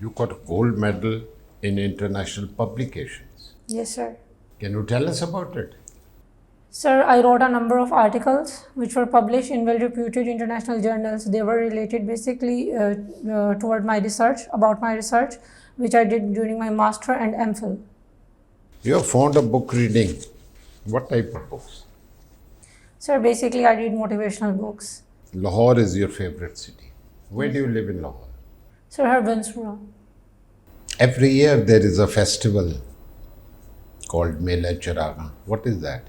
You got a gold medal in international publications. Yes, sir. Can you tell us about it? Sir, I wrote a number of articles which were published in well-reputed international journals. They were related basically toward my research, about my research, which I did during my master and MPhil. You're fond of book reading. What type of books? Sir, basically I read motivational books. Lahore is your favorite city. Where do you live in Lahore? Sir, Harbansura. Every year there is a festival called Mela Charaga. What is that?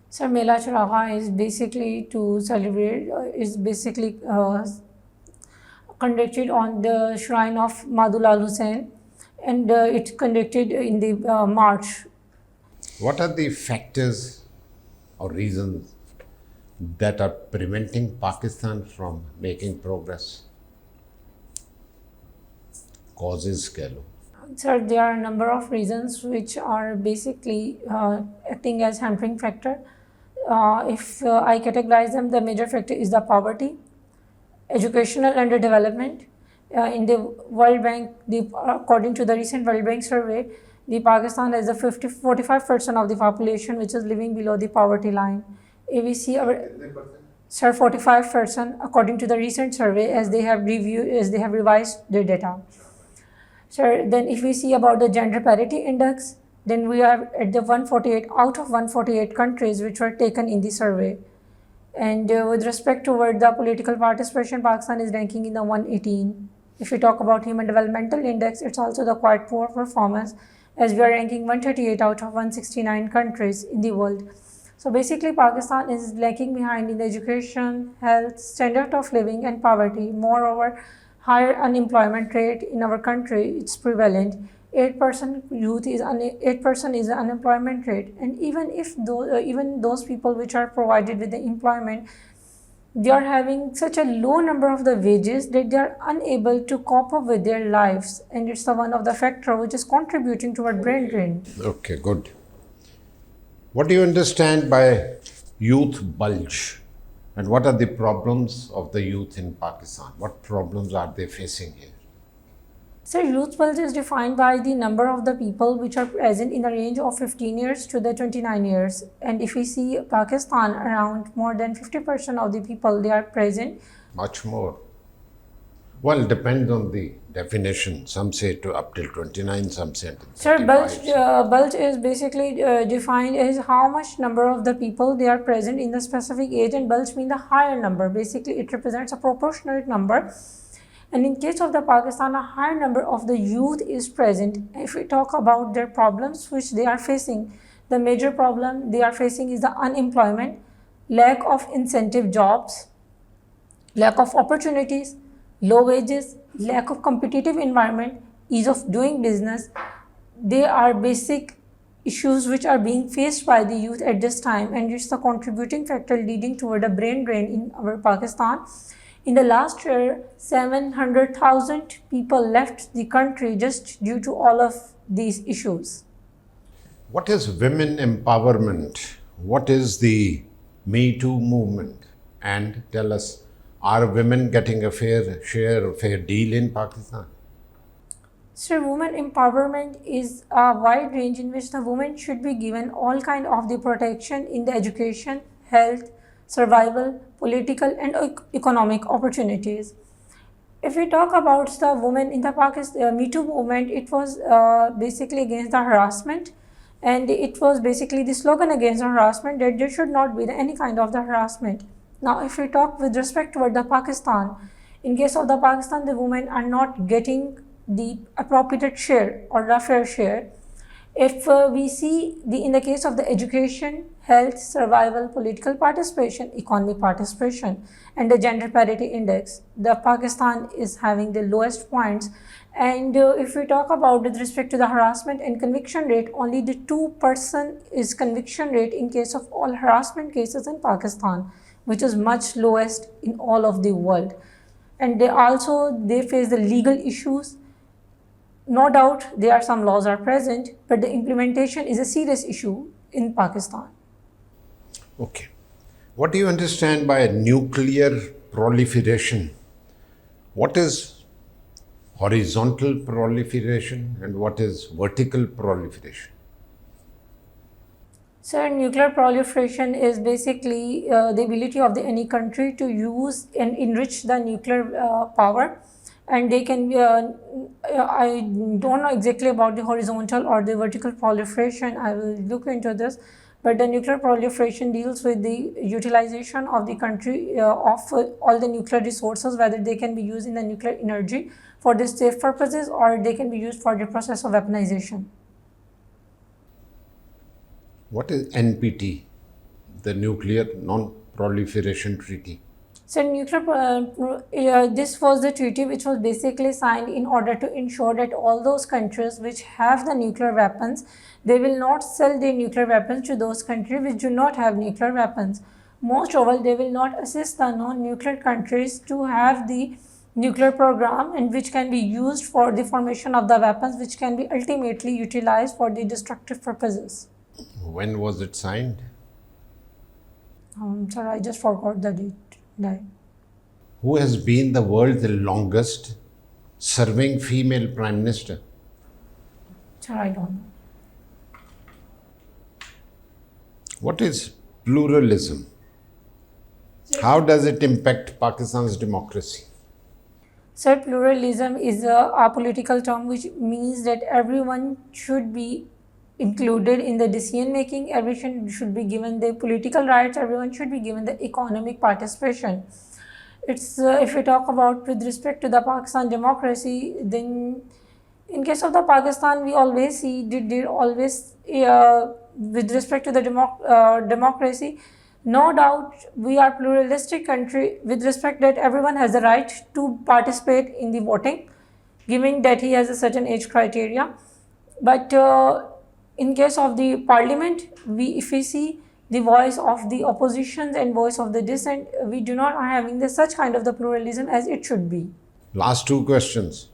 Sir, Mela Charaga is basically to celebrate, conducted on the shrine of Madulal Hussain, and it's conducted in the March. What are the factors or reasons that are preventing Pakistan from making progress? Causes keh lo. Sir, there are a number of reasons which are basically acting as hampering factor. If I categorize them, the major factor is the poverty, educational underdevelopment. In the World Bank, according to the recent World Bank survey, the Pakistan has 45% of the population which is living below the poverty line. If we see our, sir, 45% according to the recent survey as they have revised their data. Sir, then if we see about the gender parity index, then we are at the 148 out of 148 countries which were taken in the survey. And with respect toward the political participation, Pakistan is ranking in the 118. If we talk about human developmental index, it's also the quite poor performance as we are ranking 138 out of 169 countries in the world. So basically Pakistan is lagging behind in the education, health, standard of living and poverty. Moreover, higher unemployment rate in our country, it's prevalent. 8% is the unemployment rate, and even those people which are provided with the employment, they are having such a low number of the wages that they are unable to cope up with their lives, and it's the one of the factor which is contributing toward brain drain. Okay, good. What do you understand by youth bulge? And what are the problems of the youth in Pakistan? What problems are they facing here? So youth bulge is defined by the number of the people which are present in the range of 15 years to the 29 years. And if we see Pakistan, around more than 50% of the people, they are present. Much more. Well, it depends on the definition. Some say to up till 29, some say till 35. Sir, bulge is basically defined as how much number of the people they are present in the specific age, and bulge means the higher number. Basically, it represents a proportionate number. And in case of the Pakistan, a higher number of the youth is present. If we talk about their problems which they are facing, the major problem they are facing is the unemployment, lack of incentive jobs, lack of opportunities, low wages, lack of competitive environment, ease of doing business. They are basic issues which are being faced by the youth at this time, and it's the contributing factor leading toward a brain drain in our Pakistan. In the last year, 700,000 people left the country just due to all of these issues. What is women empowerment? What is the Me Too movement? And tell us, are women getting a fair share, a fair deal in Pakistan? So women empowerment is a wide range in which the women should be given all kind of the protection in the education, health, survival, political and economic opportunities. If we talk about the women in the Pakistan Me Too movement, it was basically against the harassment, and it was basically the slogan against the harassment that there should not be any kind of the harassment. Now, if we talk with respect toward the Pakistan, in case of the Pakistan, the women are not getting the appropriate share or the fair share. If we see in the case of the education, health, survival, political participation, economic participation, and the gender parity index, the Pakistan is having the lowest points. And if we talk about with respect to the harassment and conviction rate, only the 2% is conviction rate in case of all harassment cases in Pakistan, which is much lowest in all of the world. And they face the legal issues. No doubt there are some laws are present, but the implementation is a serious issue in Pakistan. Okay. What do you understand by nuclear proliferation? What is horizontal proliferation and what is vertical proliferation? So, nuclear proliferation is basically the ability of any country to use and enrich the nuclear power, and they can be. I don't know exactly about the horizontal or the vertical proliferation. I will look into this, but the nuclear proliferation deals with the utilization of the country of all the nuclear resources, whether they can be used in the nuclear energy for the safe purposes or they can be used for the process of weaponization. What is NPT, the Nuclear Non-Proliferation Treaty? So, this was the treaty which was basically signed in order to ensure that all those countries which have the nuclear weapons, they will not sell their nuclear weapons to those countries which do not have nuclear weapons. Moreover, they will not assist the non-nuclear countries to have the nuclear program and which can be used for the formation of the weapons which can be ultimately utilized for the destructive purposes. When was it signed? Sir, I just forgot the date. Who has been the world's longest serving female prime minister? Sir, I don't know. What is pluralism? How does it impact Pakistan's democracy? Sir, pluralism is a political term which means that everyone should be included in the decision making, everyone should be given the political rights, everyone should be given the economic participation. It's if we talk about with respect to the Pakistan democracy, then in case of the Pakistan, we always see did always with respect to the democracy. No doubt, we are pluralistic country with respect that everyone has the right to participate in the voting, given that he has a certain age criteria. But in case of the parliament, if we see the voice of the opposition and voice of the dissent, we do not are having such kind of the pluralism as it should be. Last two questions.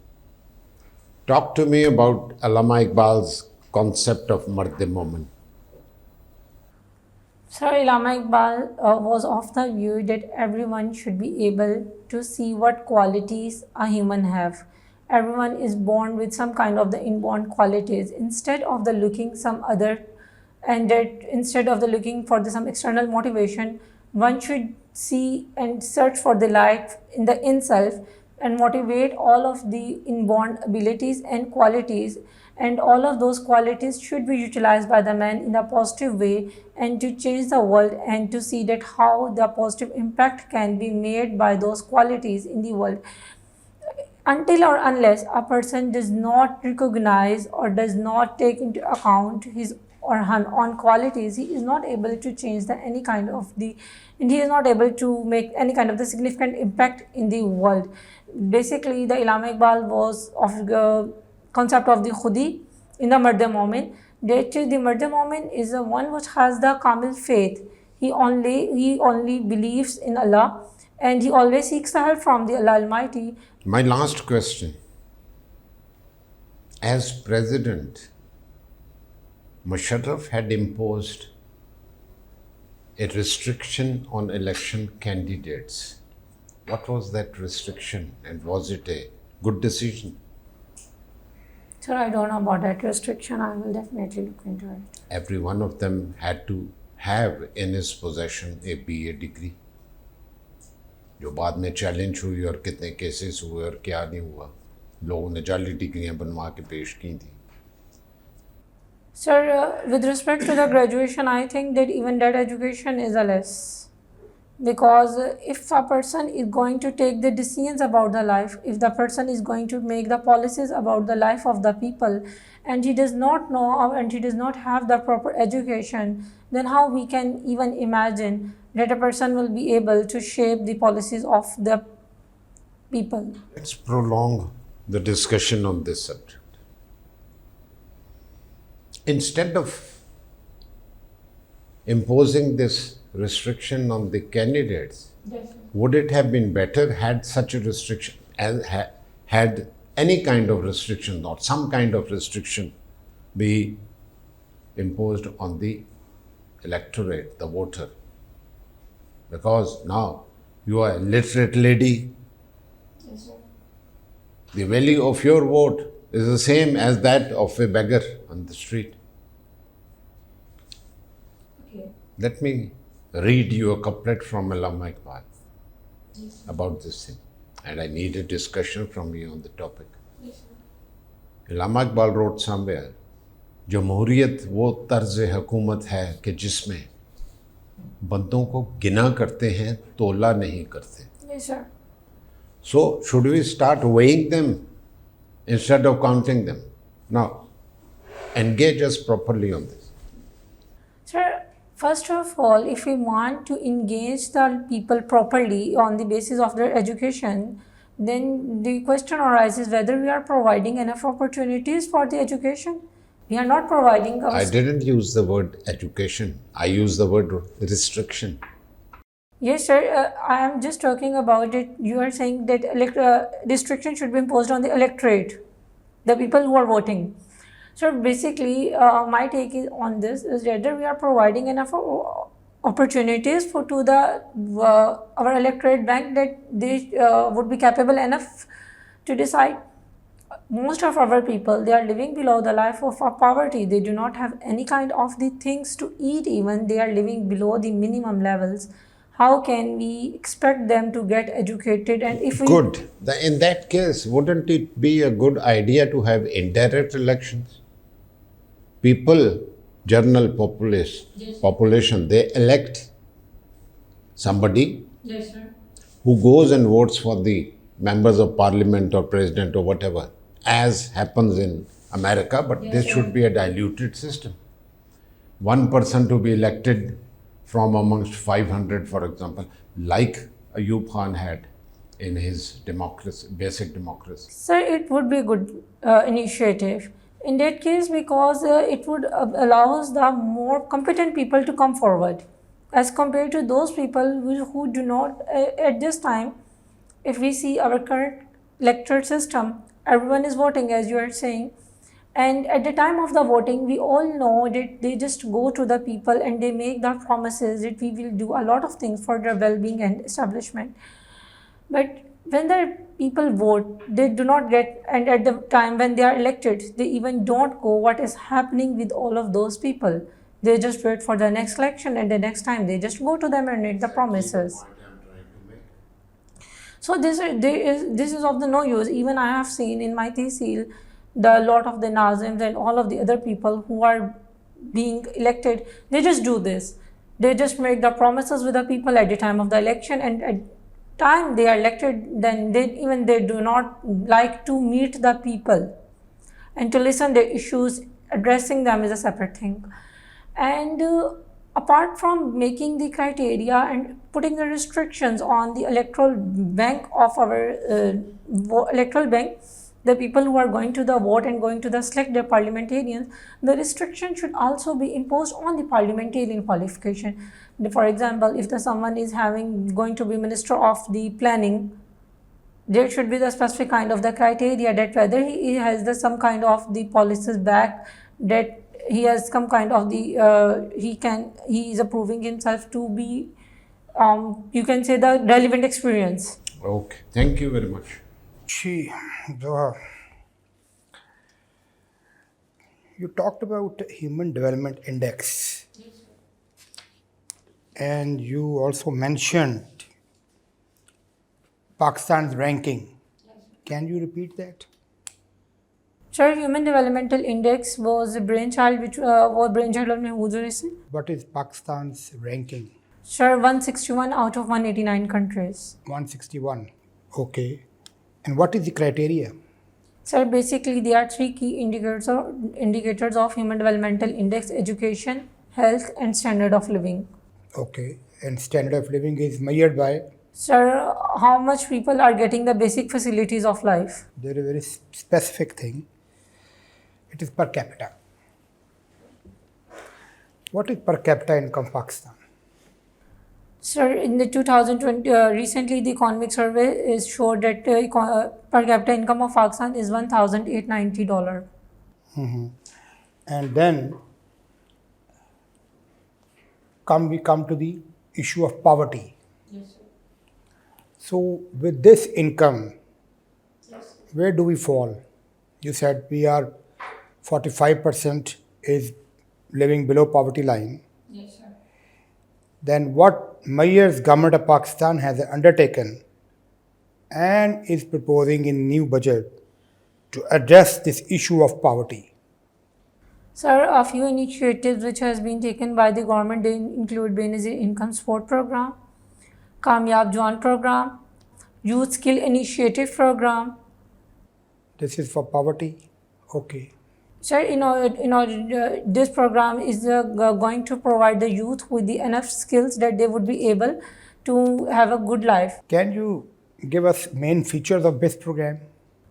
Talk to me about Allama Iqbal's concept of Mard-e-Momin. Sir, Allama Iqbal was of the view that everyone should be able to see what qualities a human have. Everyone is born with some kind of the inborn qualities. Instead of the looking some other, and that instead of the looking for some external motivation, one should see and search for the light in the in-self and motivate all of the inborn abilities and qualities, and all of those qualities should be utilized by the man in a positive way and to change the world and to see that how the positive impact can be made by those qualities in the world. Until or unless a person does not recognize or does not take into account his or her own qualities, he is not able to change any kind of the, and he is not able to make any kind of the significant impact in the world. Basically, the Allama Iqbal was of the concept of the khudi in the Mard-e-Momin. That the Mard-e-Momin is the one which has the kamil faith. He only believes in Allah and he always seeks the help from the Allah Almighty. My last question. As president, Musharraf had imposed a restriction on election candidates. What was that restriction and was it a good decision? Sir, I don't know about that restriction. I will definitely look into it. Every one of them had to have in his possession a BA degree. जो बाद में challenge हुई और कितने cases हुए और क्या नहीं हुआ, लोगों ने जाली डिग्रियां बनवा के पेश की थी. Sir, with respect to the graduation, I think that even that education is a less. Because if a person is going to take the decisions about the life, if the person is going to make the policies about the life of the people, and he does not know and he does not have the proper education, then how we can even imagine that a person will be able to shape the policies of the people. Let's prolong the discussion on this subject. Instead of imposing this restriction on the candidates, would it have been better had such a restriction, had any kind of restriction or some kind of restriction be imposed on the electorate, the voter. Because now you are a literate lady. Yes, sir. The value of your vote is the same as that of a beggar on the street. Okay. Let me read you a couplet from Allama Iqbal about this thing. And I need a discussion from you on the topic. Yes, sir. Allama Iqbal wrote somewhere, जमहूरियत वो तर्ज हुकूमत है कि जिसमें बंदों को गिना करते हैं, तोला नहीं करते. Yes, sir. So, should we start weighing them instead of counting them? Now, engage us properly on this. Sir, first of all, if we want to engage the people properly on the basis of their education, then the question arises whether we are providing enough opportunities for the education. We are not providing our I didn't use the word education. I used the word restriction. Yes, sir. I am just talking about it. You are saying that restriction should be imposed on the electorate, the people who are voting. So basically, my take is on this is whether we are providing enough opportunities for to the our electorate bank that they would be capable enough to decide. Most of our people, they are living below the life of poverty. They do not have any kind of the things to eat. Even they are living below the minimum levels. How can we expect them to get educated? And if we Good. In that case, wouldn't it be a good idea to have indirect elections? People, general population, they elect somebody Yes, sir. who goes and votes for the members of parliament or president or whatever, as happens in America, but Yes, this sir. should be a diluted system. One person to be elected from amongst 500, for example, like Ayub Khan had in his democracy, basic democracy. Sir, it would be a good initiative. In that case, because it would allows the more competent people to come forward as compared to those people who do not at this time. If we see our current electoral system, everyone is voting as you are saying, and at the time of the voting we all know that they just go to the people and they make the promises that we will do a lot of things for their well-being and establishment. But when the people vote, they do not get, and at the time when they are elected, they even don't go what is happening with all of those people. They just wait for the next election, and the next time they just go to them and make the promises. So this is of the no use. Even I have seen in my tehsil the lot of the Nazims and all of the other people who are being elected, they just do this. They just make the promises with the people at the time of the election, and at time they are elected, then they do not like to meet the people and to listen their issues. Addressing them is a separate thing. And apart from making the criteria and putting the restrictions on the electoral bank of our electoral bank, the people who are going to the vote and going to the select their parliamentarians, the restriction should also be imposed on the parliamentarian qualification. For example, if someone is going to be minister of the planning, there should be the specific kind of the criteria that whether he has some kind of the policies back, that he has some kind of the he is approving himself to be you can say the relevant experience. Okay, thank you very much. Zhuha, you talked about Human Development Index, and you also mentioned Pakistan's ranking. Can you repeat that? Sir, Human Developmental Index was a brainchild of Mahmoud Qureshi. What is Pakistan's ranking? Sir, 161 out of 189 countries. 161. Okay. And what is the criteria? Sir, basically there are three key indicators of Human Developmental Index: education, health, and standard of living. Okay. And standard of living is measured by? Sir, how much people are getting the basic facilities of life? There is a very specific thing. It is per capita. What is per capita income Pakistan? Sir, in the 2020, recently the economic survey is showed that per capita income of Pakistan is $1,890. And then we come to the issue of poverty. Yes, sir. So with this income, where do we fall? You said we are 45% is living below poverty line. Yes, sir. Then what measures government of Pakistan has undertaken and is proposing in new budget to address this issue of poverty? Sir, a few initiatives which has been taken by the government, they include Benazir Income Support Program, Kamyab Jawan Program, Youth Skill Initiative Program. This is for poverty? Okay. Sir, this program is going to provide the youth with the enough skills that they would be able to have a good life. Can you give us main features of this program?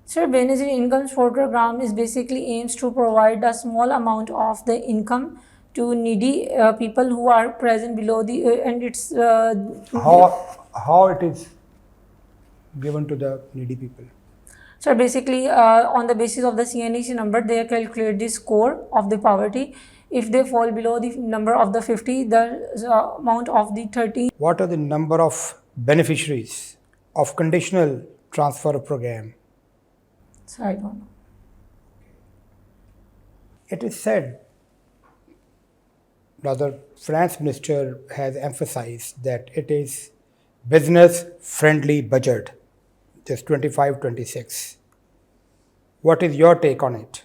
Sir, Benazir Income Support Program is basically aims to provide a small amount of the income to needy people who are present below the and it's How it is given to the needy people? so basically on the basis of the CNEC number, they calculate the score of the poverty. If they fall below the number of the 50, the amount of the 30. What are the number of beneficiaries of conditional transfer program? So I don't know. It is said, rather, finance minister has emphasized that it is business friendly budget, just 25-26. What is your take on it?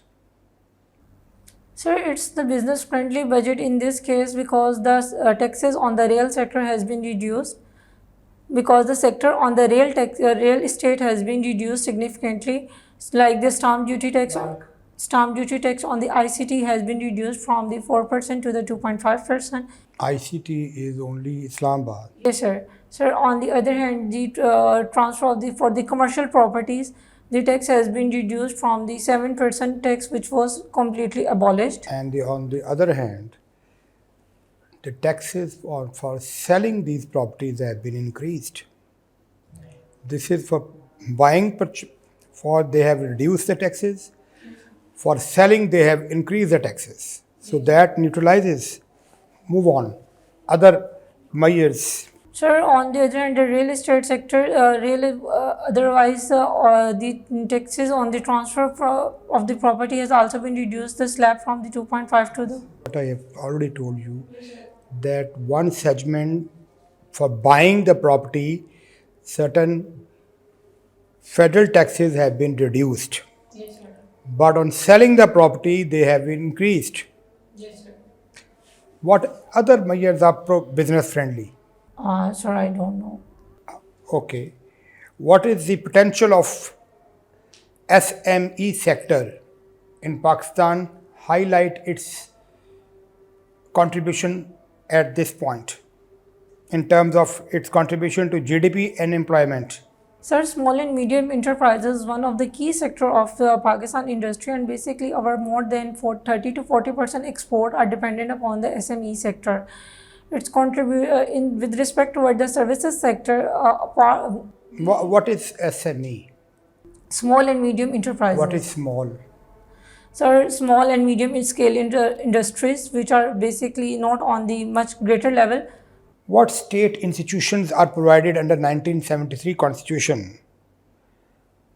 Sir, it's the business friendly budget in this case because the taxes on the real sector has been reduced, because the sector on the real estate has been reduced significantly, like the stamp duty tax on the ICT has been reduced from the 4% to the 2.5%. ICT is only Islamabad. Yes, sir. Sir, on the other hand, the transfer of for the commercial properties, the tax has been reduced from the 7% tax, which was completely abolished. And on the other hand, the taxes for selling these properties have been increased. This is for buying, they have reduced the taxes. For selling, they have increased the taxes. So that neutralizes. Move on. Other measures. Sir, on the other hand, the real estate sector, otherwise, the taxes on the transfer of the property has also been reduced, the slab from the 2.5 to the. What I have already told you, that one segment for buying the property, certain federal taxes have been reduced. Yes, sir. But on selling the property, they have been increased. Yes, sir. What other measures are business friendly? Sir, I don't know. Okay. What is the potential of SME sector in Pakistan? Highlight its contribution at this point in terms of its contribution to GDP and employment. Sir, small and medium enterprises is one of the key sector of the Pakistan industry, and basically our more than 30 to 40% export are dependent upon the SME sector. Its contribute with respect to the services sector. What is SME? Small and medium enterprises. What is small? Sir, small and medium scale industries which are basically not on the much greater level. What state institutions are provided under 1973 Constitution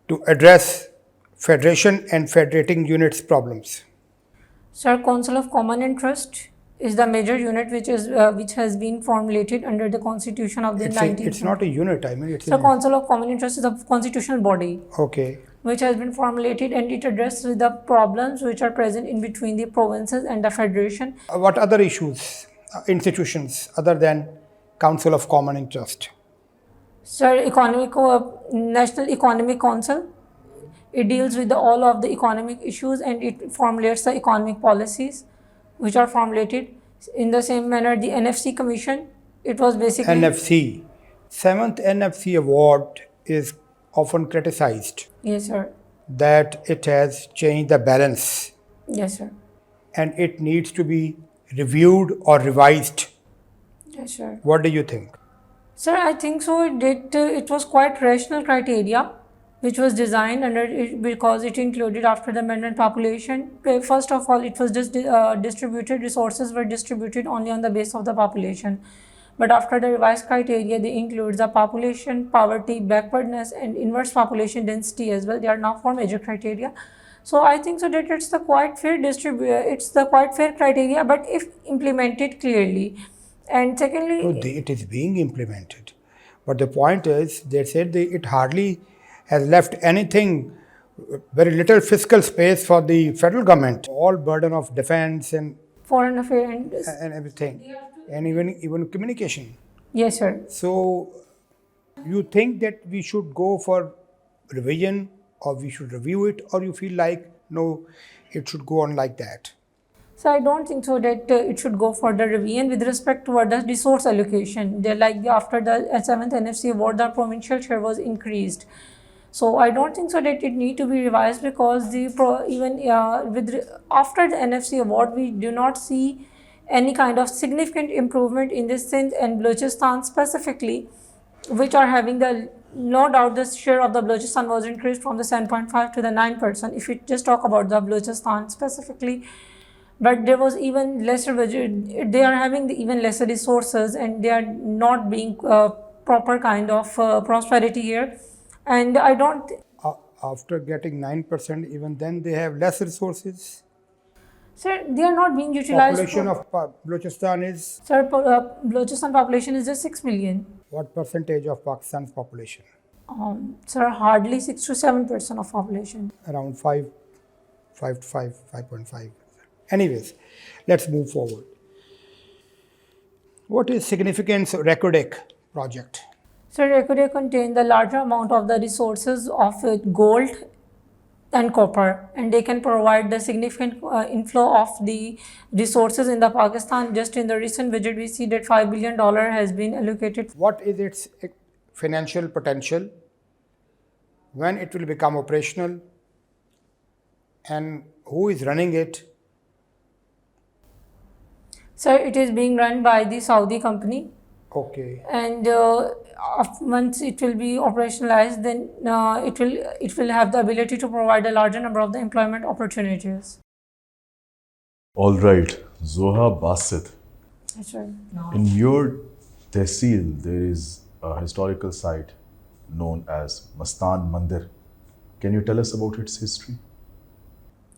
to address federation and federating units problems? Sir, Council of Common Interest is the major unit which has been formulated under the Constitution of the 19th. It's not a unit. I mean, it's the Council of Common Interest is a constitutional body. Okay. Which has been formulated, and it addresses the problems which are present in between the provinces and the federation. What other issues, institutions other than Council of Common Interest? Sir, National Economic Council. It deals with all of the economic issues and it formulates the economic policies which are formulated. In the same manner, the NFC Commission, it was basically... NFC. 7th NFC award is often criticized. Yes, sir. That it has changed the balance. Yes, sir. And it needs to be reviewed or revised. Yes, sir. What do you think? Sir, I think so. It was quite rational criteria, which was designed under it because it included after the amendment population. First of all, it was just distributed. Resources were distributed only on the base of the population, but after the revised criteria, they include the population, poverty, backwardness, and inverse population density as well. They are now four major criteria. So I think so that it's the quite fair It's the quite fair criteria, but if implemented clearly. And secondly, So it is being implemented. But the point is, they said it hardly has left anything, very little fiscal space for the federal government. All burden of defense foreign affairs and everything, and even communication. yes, sir. So you think that we should go for revision, or we should review it, or you feel like no, it should go on like that? So I don't think so that it should go for the revision with respect to the resource allocation. After the seventh NFC award, the provincial share was increased. So I don't think so that it need to be revised because after the NFC award, we do not see any kind of significant improvement in this Sindh and Balochistan specifically, which are having no doubt the share of the Balochistan was increased from the 7.5 to the 9%. If we just talk about the Balochistan specifically, but there was even lesser budget. They are having even lesser resources, and they are not being proper kind of prosperity here. And I don't. After getting 9%, even then they have less resources. Sir, they are not being utilized. Population of Balochistan is Sir, Balochistan population is just 6 million. what percentage of Pakistan's population? Sir, hardly 6 to 7% of population. Around 5.5. Anyways, let's move forward. What is significance of Recordec project? So Electoral contain the larger amount of the resources of gold and copper, and they can provide the significant inflow of the resources in the Pakistan. Just in the recent budget, we see that $5 billion has been allocated. What is its financial potential? When it will become operational? And who is running it? So it is being run by the Saudi company. Okay. And once it will be operationalized, then it will have the ability to provide a larger number of the employment opportunities. All right, Zhuha Basit. That's right. In your tehsil, there is a historical site known as Mastan Mandir. Can you tell us about its history?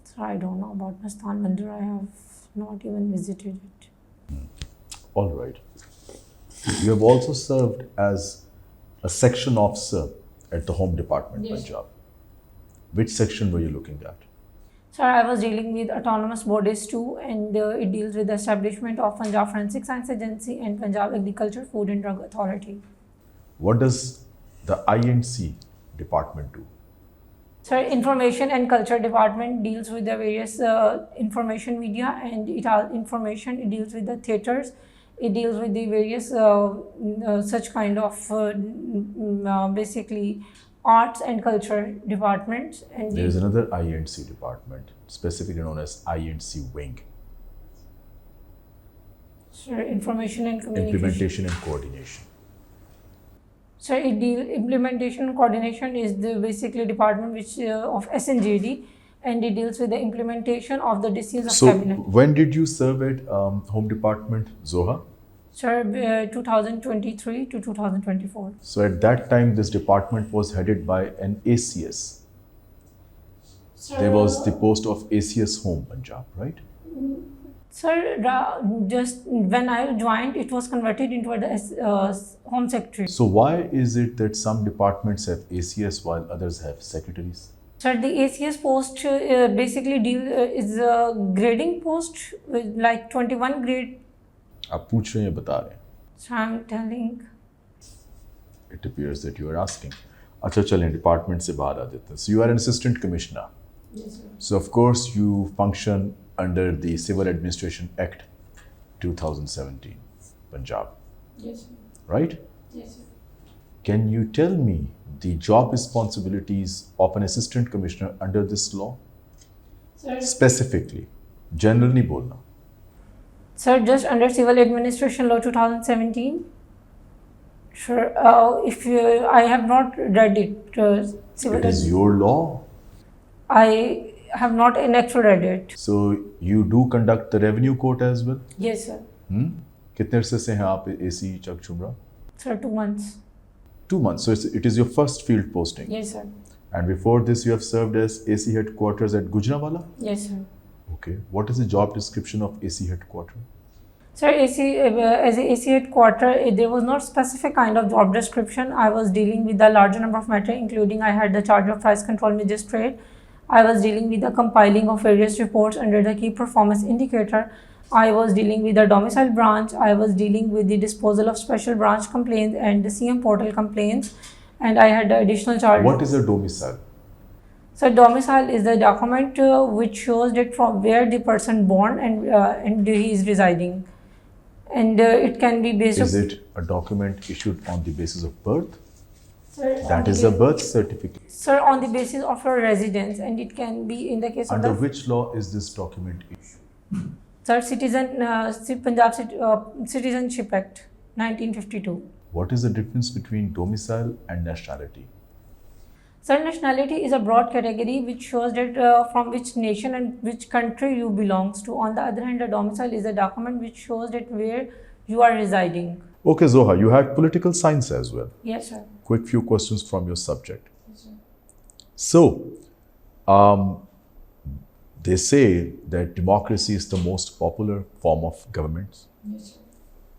So I don't know about Mastan Mandir. I have not even visited it. All right. You have also served as a section officer at the Home Department, Yes. Punjab. Which section were you looking at? So I was dealing with autonomous bodies too, and it deals with the establishment of Punjab Forensic Science Agency and Punjab Agriculture, Food and Drug Authority. What does the INC department do? So Information and Culture Department deals with the various information media, and it deals with the theatres. It deals with the various such kind of basically arts and culture departments. And There is another INC department, specifically known as INC Wing, so Information and Communication. Implementation and Coordination. So implementation and coordination is the basically department which of SNJD, and it deals with the implementation of the decisions of So, cabinet. when did you serve at Home Department, Zhuha? Sir, 2023 to 2024. So, at that time, this department was headed by an ACS. There was the post of ACS Home, Punjab, right? Sir, just when I joined, it was converted into a Home Secretary. So, why is it that some departments have ACS while others have secretaries? Sir, the ACS post basically is a grading post with like 21 grade. आप पूछ रहे हैं, बता रहे हैं. So I'm telling. It appears that you are asking. अच्छा चलें, department से बाहर आ जाते हैं. So, you are an assistant commissioner. Yes, sir. So, of course, you function under the Civil Administration Act 2017, Punjab, Yes, sir. right? Yes, sir. Can you tell me the job responsibilities of an assistant commissioner under this law? Sir, Specifically, general नहीं बोलना. Sir, just under Civil Administration Law 2017, Sure. If I have not read it, It is your law. I have not in actual read it. So you do conduct the revenue court as well? Yes, sir. कितने अरसे से हैं आप AC Chak Chumra? Sir, 2 months. 2 months. So it is your first field posting. Yes, sir. And before this, you have served as AC headquarters at Gujranwala? Yes, sir. Okay. What is the job description of AC headquarters? Sir, as a AC headquarter, there was not specific kind of job description. I was dealing with a larger number of matter, including I had the charge of price control magistrate. I was dealing with the compiling of various reports under the key performance indicator. I was dealing with the domicile branch. I was dealing with the disposal of special branch complaints and the CM portal complaints. And I had the additional charge. What is a domicile? So domicile is the document which shows that from where the person born and he is residing. And it can be based Is it a document issued on the basis of birth? Sir, That is a birth certificate. Sir, on the basis of your residence, and it can be in the case Under of the which law is this document issued? Sir, Punjab Citizenship Act, 1952. What is the difference between domicile and nationality? Sir, nationality is a broad category which shows that from which nation and which country you belongs to. On the other hand, a domicile is a document which shows that where you are residing. Okay, Zhuha, you had political science as well. Yes, sir. Quick few questions from your subject. Yes, sir. So, they say that democracy is the most popular form of government. Yes, sir.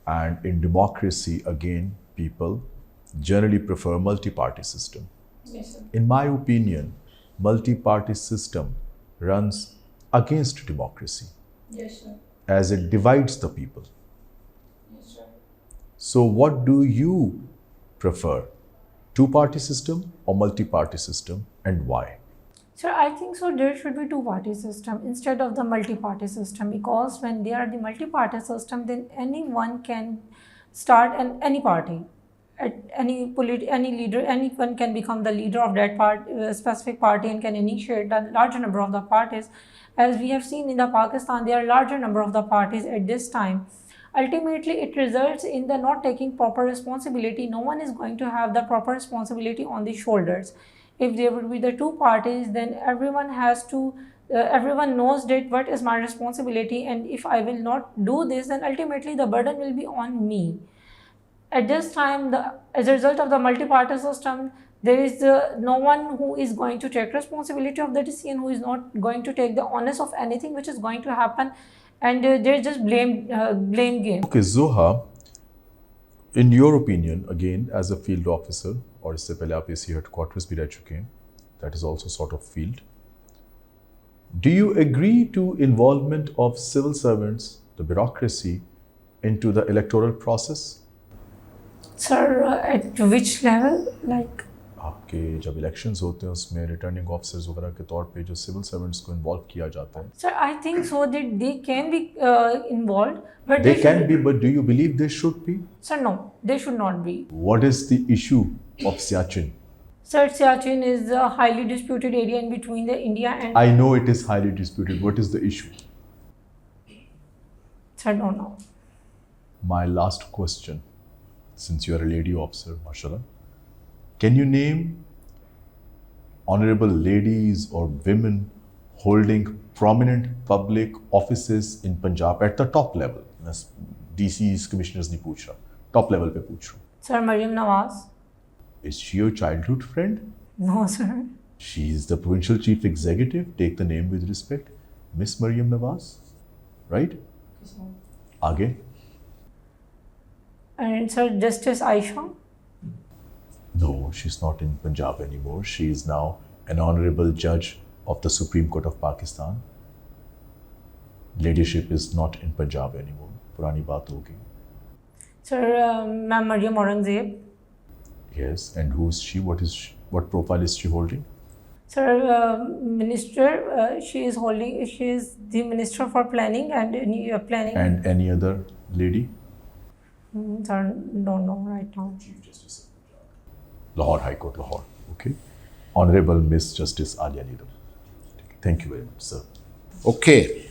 And in democracy, again, people generally prefer multi-party system. Yes, sir. In my opinion, multi-party system runs against democracy Yes, sir. as it divides the people. Yes, sir. So what do you prefer? Two-party system or multi-party system, and why? Sir, I think so there should be two-party system instead of the multi-party system, because when they are the multi-party system, then anyone can start any party. At any leader, anyone can become the leader of that specific party and can initiate a larger number of the parties. As we have seen in the Pakistan, there are larger number of the parties at this time. Ultimately, it results in the not taking proper responsibility. No one is going to have the proper responsibility on the shoulders. If there would be the two parties, then everyone has to, everyone knows that what is my responsibility, and if I will not do this, then ultimately the burden will be on me. At this time, as a result of the multi-party system, there is no one who is going to take responsibility of the decision, who is not going to take the onus of anything which is going to happen, and there is just blame game. Okay, Zhuha, in your opinion, again, as a field officer, और इससे पहले आप AC headquarters भी रह चुके हैं, that is also sort of field. Do you agree to involvement of civil servants, the bureaucracy, into the electoral process? Sir, at which level? Like? आपके जब इलेक्शंस होते हैं उसमें रिटर्निंग ऑफिसर्स वगैरह के तौर पे जो सिविल सर्वेंट्स को इन्वॉल्व किया जाता है. Sir, I think so that they can be involved, but They can be, but do you believe they should be? Sir, no, they should not be. What is the issue of Siachen? Sir, Siachen is a highly disputed area in between the India and. I know it is highly disputed. What is the issue? Sir, I don't know. My last question, since you are a lady officer, mashallah, can you name honorable ladies or women holding prominent public offices in Punjab at the top level? DC's, commissioners नहीं पूछ रहा, top level पे पूछ रहा. Sir, Mariam Nawaz. Is she your childhood friend? No, sir. She is the provincial chief executive. Take the name with respect, Miss Mariam Nawaz, right? आगे. And Sir, Justice Aisha. No, she's not in Punjab anymore. She is now an honorable judge of the Supreme Court of Pakistan. Leadership is not in Punjab anymore. Purani baat ho gayi. Sir, Ma'am Mariam Aurangzeb. Yes, and who is she? What profile is she holding? Sir, Minister, she is the Minister for Planning and Planning. And any other lady? Sir, don't know right now. Chief Justice of Punjab. Lahore High Court, Lahore. Okay. Honorable Miss Justice Alia Neeram. Thank you very much, sir. Okay.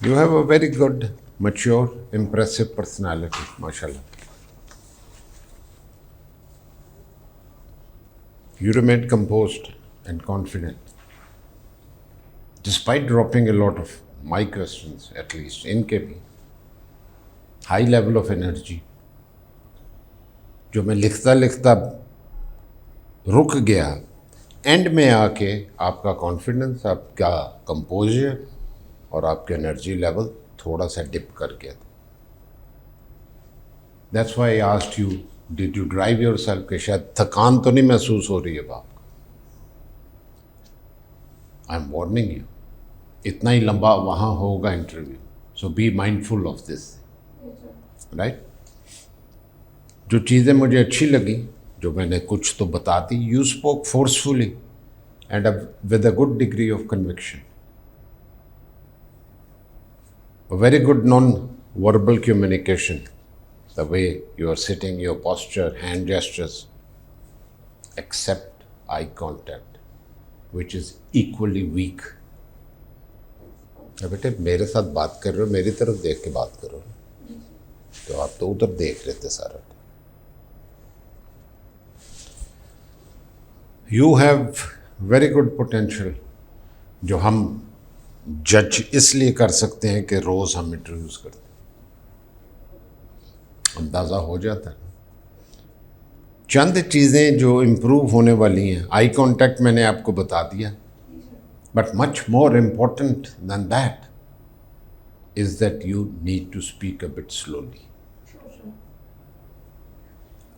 You have a very good, mature, impressive personality, mashallah. You remained composed and confident, despite dropping a lot of my questions, at least इनके भी high level of energy, जो मैं लिखता लिखता रुक गया, and में आके आपका कॉन्फिडेंस, आपका कंपोजर और आपका एनर्जी लेवल थोड़ा सा डिप कर गया था. That's why I asked you, did you drive yourself, कि शायद थकान तो नहीं महसूस हो रही है आपको. आई एम वार्निंग यू, इतना ही लंबा वहाँ होगा interview, so be mindful of this, right. जो चीज़ें मुझे अच्छी लगी, जो मैंने कुछ तो बता दी, you spoke forcefully and with a good degree of conviction. A very good non-verbal communication, the way you are sitting, your posture, hand gestures, except eye contact, which is equally weak. अब बेटे मेरे साथ बात कर रहे हो, मेरी तरफ देख के बात करो, तो आप तो उधर देख रहे थे सारा. You have very good potential, जो हम जज इसलिए कर सकते हैं कि रोज़ हम इंटरव्यूज़ करते हैं, अंदाज़ा हो जाता है. चंद चीज़ें जो इम्प्रूव होने वाली हैं, आई कांटेक्ट मैंने आपको बता दिया, but much more important than that is that you need to speak a bit slowly.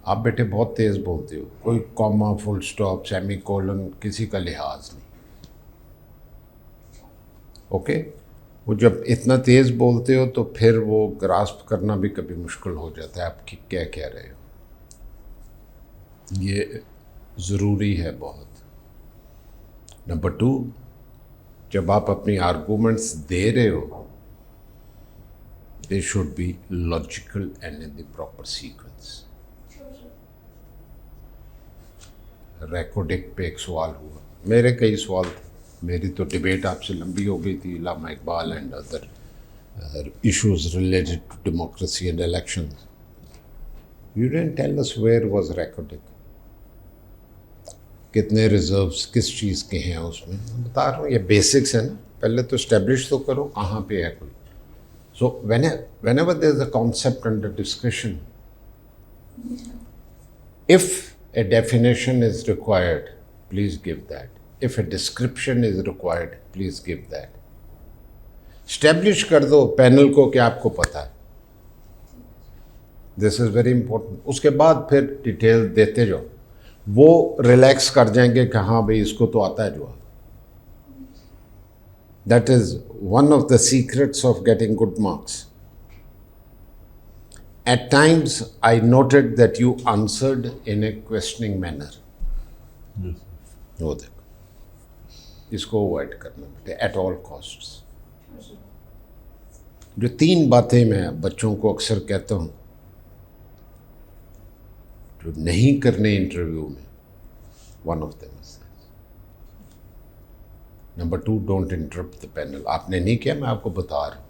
आप बेटे बहुत तेज़ बोलते हो, कोई comma, full stop, semicolon, किसी का लिहाज नहीं. ओके वो जब इतना तेज़ बोलते हो तो फिर वो ग्रास्प करना भी कभी मुश्किल हो जाता है आप क्या कह रहे हो. ये ज़रूरी है बहुत. नंबर 2, जब आप अपनी आर्गूमेंट्स दे रहे हो, they should be logical and in the proper sequence. रेकॉर्डिक पे एक सवाल हुआ, मेरे कई सवाल थे, मेरी तो डिबेट आपसे लंबी हो गई थी, Allama Iqbal and other issues related to democracy and elections. You didn't tell us where was recording. कितने रिजर्व्स किस चीज़ के हैं उसमें, मैं बता रहा हूँ, ये बेसिक्स है ना, पहले तो इस्टेब्लिश तो करो कहाँ पे है कोई. सो whenever there is a concept under discussion, if a definition is required, please give that. If a description is required, please give that. Establish कर दो पैनल को कि आपको पता है. This is very important. उसके बाद फिर डिटेल देते जाओ, वो रिलैक्स कर जाएंगे कि हाँ भाई इसको तो आता है जो. That is one of the secrets of getting good marks. At times, I noted that you answered in a questioning manner. Yes. वो देखो, इसको अवॉइड करना बेटे एट ऑल कॉस्ट्स. जो 3 बातें मैं बच्चों को अक्सर कहता हूँ जो नहीं करने इंटरव्यू में, one of them is number 2, don't interrupt the panel. आपने नहीं किया, मैं आपको बता रहा हूँ.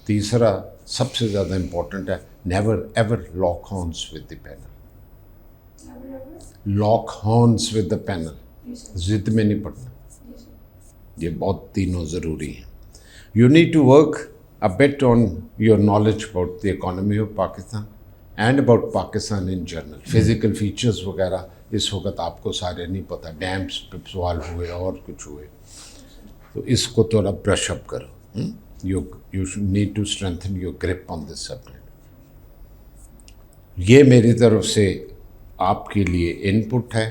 तीसरा सबसे ज़्यादा इम्पोर्टेंट है, never ever lock horns with the panel. Lock horns with the panel, जिद में नहीं पड़ना. ये बहुत तीनों ज़रूरी हैं. You need to work a bit on your knowledge about the economy of Pakistan and about Pakistan in general. Physical features वगैरह इस वक्त आपको सारे नहीं पता, डैम्स पे सवाल हुए और कुछ हुए, तो इसको थोड़ा ब्रश अप करो. You need to strengthen your grip on this subject. ये मेरी तरफ से आपके लिए इनपुट है.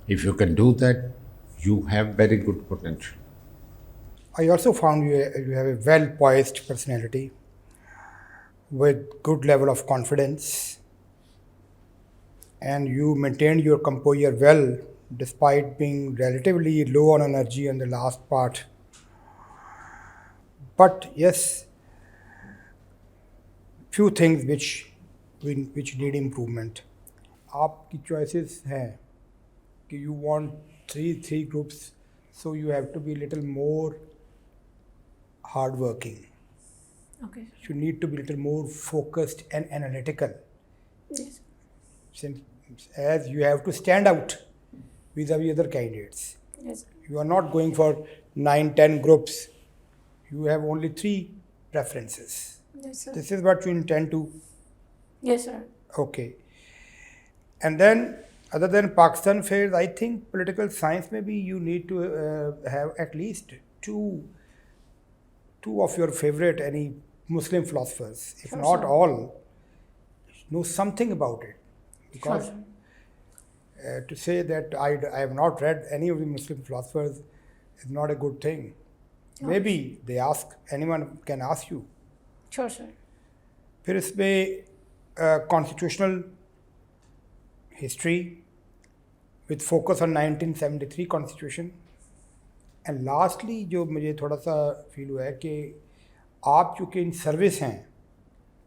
If you can do that, you have very good potential. I also found you have a well-poised personality with good level of confidence, and you maintained your composure well despite being relatively low on energy in the last part. But yes, few things which need improvement. आपकी choices हैं कि you want three groups, so you have to be little more hardworking. Okay. You need to be little more focused and analytical. Yes. Since as you have to stand out vis-a-vis other candidates. Yes, sir. You are not going for 9-10 groups. You have only 3 preferences. Yes, sir. This is what you intend to. Yes, sir. Okay. And then, other than Pakistan affairs, I think political science, maybe you need to have at least two of your favorite any Muslim philosophers, if Sure, not sir. all, know something about it. Sure, Because sir. to say that I have not read any of the Muslim philosophers is not a good thing. No. Maybe they ask, anyone can ask you. Sure, sir. फिर इसमें constitutional history with focus on 1973 constitution. And lastly जो मुझे थोड़ा सा feel हुआ है कि आप चूँकि इन सर्विस हैं,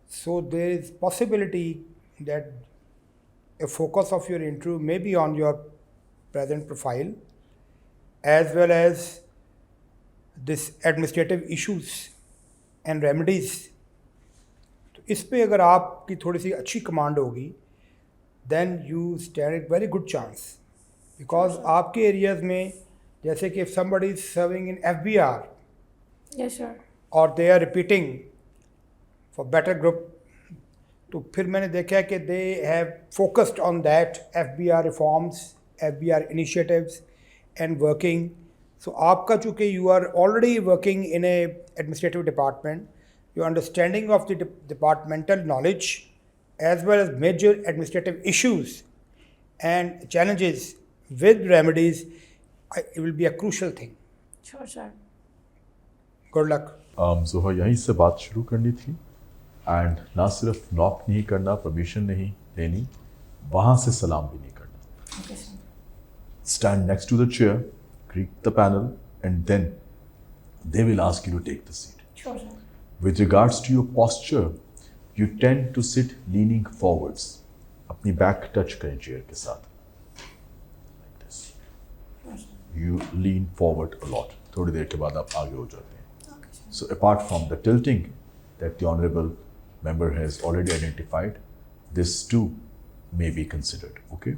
so there is possibility that a focus of your interview may be on your present profile as well as this administrative issues and remedies. तो इस पे अगर आपकी थोड़ी सी अच्छी कमांड होगी, then you stand a very good chance. Because आपके areas में जैसे कि if somebody is serving in FBR Yes, sir. or they are repeating for better group, तो फिर मैंने देखा है कि they have focused on that FBR reforms, FBR initiatives and working. So आपका चूँकि you are already working in a administrative department, your understanding of the departmental knowledge as well as major administrative issues and challenges with remedies, it will be a crucial thing. Sure, sir. Good luck. Zuha यहीं से बात शुरू करनी थी and ना सिर्फ knock नहीं करना, परमिशन नहीं लेनी, वहाँ से सलाम भी नहीं करना. Okay, sir. Stand next to the chair, greet the panel, and then they will ask you to take the seat. Sure, sir. With regards to your posture, you tend to sit leaning forwards. अपनी back touch करें chair के साथ. Like this. Sure, sir. You lean forward a lot. थोड़ी देर के बाद आप आगे हो जाते हैं. Okay, sir. So apart from the tilting that the honorable member has already identified, this too may be considered. Okay.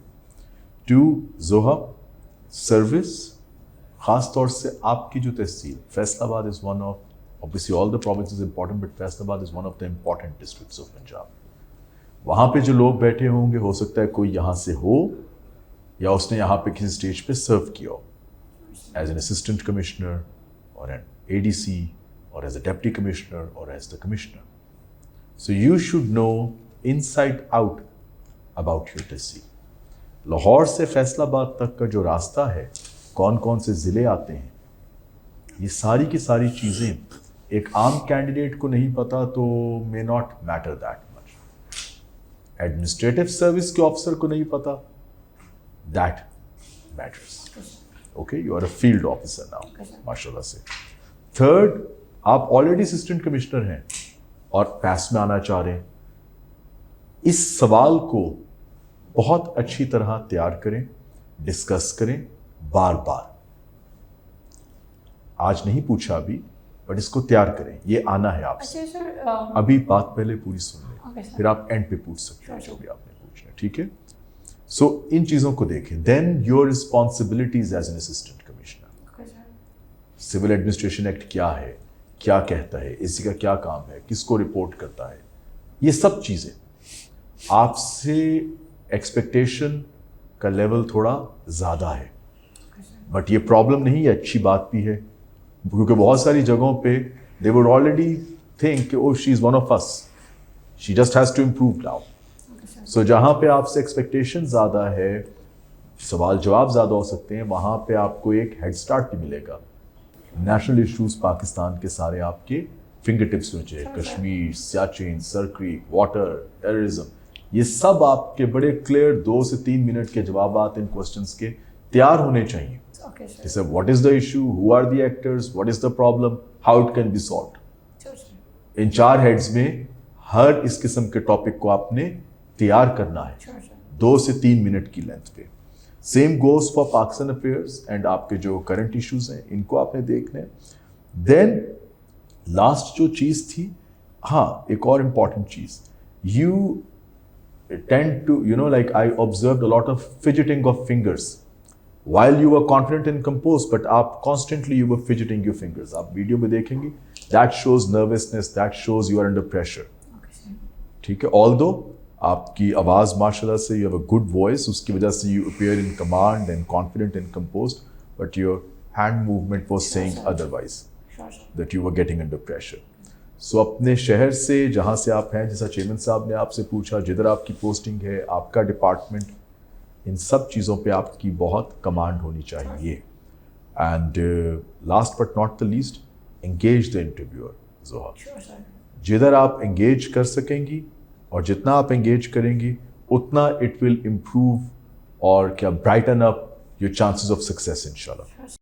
To Zhuha, service, खास तौर से आपकी जो तहसील, Faisalabad is one of, obviously all the provinces is important, but Faisalabad is one of the important districts of Punjab. वहाँ पे जो लोग बैठे होंगे, हो सकता है कोई यहाँ से हो या उसने यहाँ पे किसी स्टेज पे सर्व किया हो, as an assistant commissioner or an ADC or as a deputy commissioner or as the commissioner. So you should know inside out about your तहसील. लाहौर से फैसलाबाद तक का जो रास्ता है, कौन कौन से ज़िले आते हैं, ये सारी की सारी चीज़ें एक आम कैंडिडेट को नहीं पता तो may not matter that much. Administrative service के ऑफिसर को नहीं पता, that matters. Okay, you are a field officer now, माशाल्लाह से. थर्ड, आप ऑलरेडी असिस्टेंट कमिश्नर हैं और पैस में आना चाह रहे हैं. इस सवाल को बहुत अच्छी तरह तैयार करें, डिस्कस करें बार बार. आज नहीं पूछा अभी, बट इसको तैयार करें, ये आना है आपसे. अच्छा सर, अभी बात पहले पूरी सुन लें, Okay, sir. फिर आप एंड पे पूछ सकते हैं Sure, जो भी आपने पूछना है. ठीक है. सो इन चीज़ों को देखें. Then your responsibilities as an assistant commissioner. Okay, sir. Civil administration act क्या है, क्या कहता है, इसी का क्या काम है, किसको रिपोर्ट करता है, ये सब चीज़ें आपसे एक्सपेक्टेशन का लेवल थोड़ा ज़्यादा है. बट ये प्रॉब्लम नहीं है, अच्छी बात भी है, क्योंकि बहुत सारी जगहों पे they would already think oh she is one of us, she just has to improve now. So जहाँ पे आपसे एक्सपेक्टेशन ज़्यादा है, सवाल जवाब ज़्यादा हो सकते हैं, वहाँ पे आपको एक हेड स्टार्ट भी मिलेगा. नेशनल इश्यूज पाकिस्तान के सारे आपके फिंगर टिप्स में चाहिए. Kashmir, Siachen, sir creek, water, terrorism, ये सब आपके बड़े क्लियर 2 से 3 मिनट के जवाब इन क्वेश्चंस के तैयार होने चाहिए. Okay, sir. जैसे what is the issue, who are the actors, what is the problem, how it can be solved. Sure, sir. इन 4 हेड्स में हर इस किस्म के टॉपिक को आपने तैयार करना है Sure, sir. 2 से 3 मिनट की लेंथ पे. Same goes for Pakistan affairs and आपके जो करंट इश्यूज हैं, इनको आपने देखना है. देन लास्ट जो चीज़ थी, हाँ, एक और important cheese, you tend to, like I observed a lot of fidgeting of fingers while you were confident and composed, but constantly you were fidgeting your fingers. आप वीडियो में देखेंगे, that shows nervousness, that shows you are under pressure. ठीक है, although आपकी आवाज़ माशाल्लाह से, you have a good voice, उसकी वजह से you appear in command and confident and composed, but your hand movement was saying otherwise, that you were getting under pressure. So अपने शहर से जहाँ से आप हैं, जैसा चेयरमैन साहब ने आपसे पूछा, जिधर आपकी पोस्टिंग है, आपका डिपार्टमेंट, इन सब चीज़ों पे आपकी बहुत कमांड होनी चाहिए. And last but not the least, engage the interviewer. Zuha, जिधर आप एंगेज कर सकेंगी और जितना आप एंगेज करेंगी उतना इट विल इम्प्रूव और क्या brighten up your chances of success इंशाल्लाह.